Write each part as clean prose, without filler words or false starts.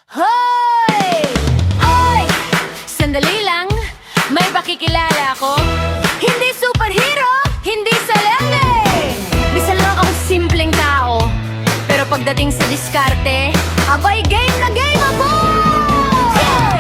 Hoy! Hoy! Sandali lang, may pakikilala ako. Hindi superhero, hindi salenge. Bisa lang akong simpleng tao. Pero pagdating sa diskarte, abay game na game ako! Yeah!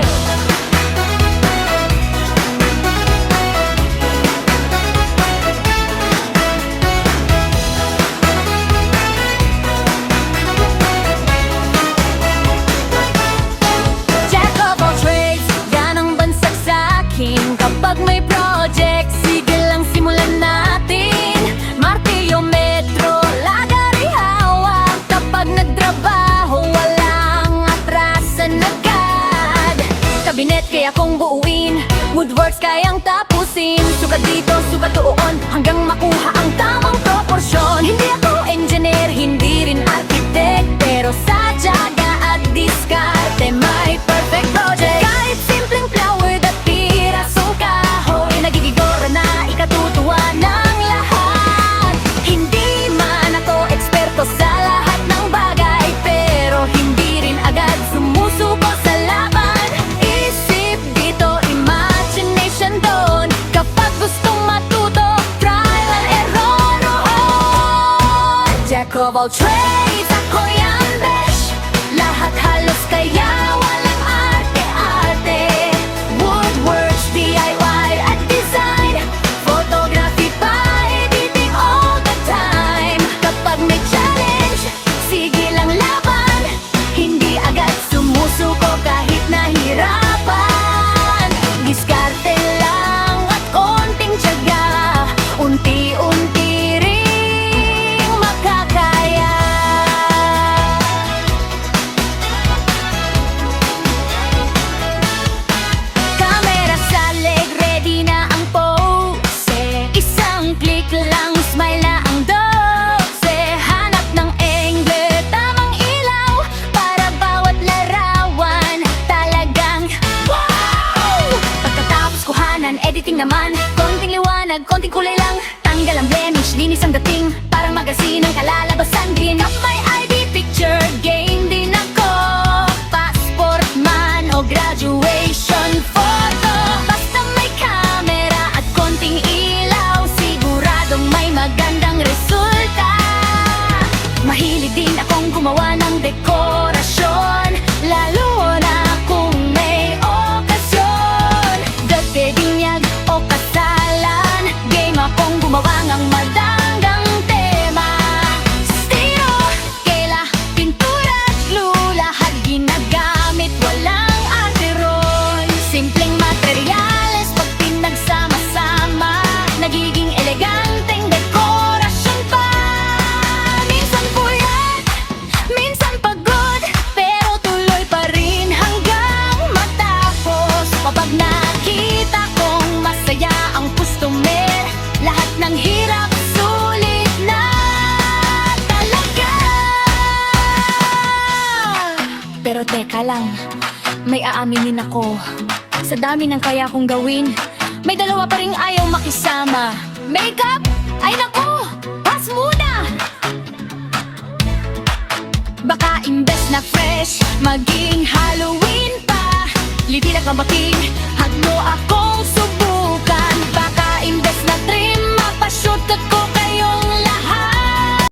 Jack of all trades, yan ang bansag sa'kin. Kapag may project, sige lang simulan natin. Martilyo, metro, lagari hawak. Kapag nagtrabaho, walang atrasan agad. Kabinet kaya kong buuin, woodworks kayang tapusin. Sukat dito, sukat doon, hanggang makuha ang tamang proporsyon. Hindi ako engineer, hindi rin architect, pero sa tiyaga at diskarte may perfect project. Kahit simpleng flower at pirasong kahoy, nagigigora na ikatutuwa ng lahat. Hindi man ako eksperto sa lahat ng bagay, pero hindi rin agad sumusuko sa laban. Isip dito, imagination doon. Kapag gustong matuto, trial and error. Jack of all trades, ako yan besh. Lahat halos kaya walang arte-arte. Woodworks, DIY at design, photography pa, editing all the time. Kapag may challenge, sige lang laban. Hindi agad sumusuko kahit nahirapan. Diskarte lang at konting tiyaga, unti-unti ring makakaya. Camera sa leg, ready na ang pose. Isang click lang, smile na ang dose. Hanap ng angle, tamang ilaw, para bawat larawan talagang wow! Pagkatapos kuhanan, editing naman, konting liwanag, konting kulay lang. Tanggal ang blemish, linis ang dating, parang magasin ang kalalabasan din. Up my ID picture, game din ako. Passport man o graduation photo, basta may camera at konting ilaw, siguradong may magandang resulta. Mahilig din akong gumawa ng dekorasyon, lalo na kung may okasyon. Dagdidinyag o kasalan, game akong gumawa ng madanggang tema. Stilo, kela, pintura at glue, lahat ginagamit, walang arte ron. Simpleng materyales, pag pinagsama-sama, nagiging eleganteng dekorasyon pa. Minsan puyat, minsan pagod, pero tuloy pa rin hanggang matapos. Kapag nakita kong masaya ang customer, lahat ng hirap sulit na talaga. Pero teka lang, may aaminin ako. Sa dami ng kaya kong gawin, may dalawa pa ring ayaw makisama. Makeup? Ay naku! Pass muna! Baka imbes na fresh, maging Halloween pa. Litilak mabaking, hag mo akong subukan. Baka imbes na trim, mapashoot ka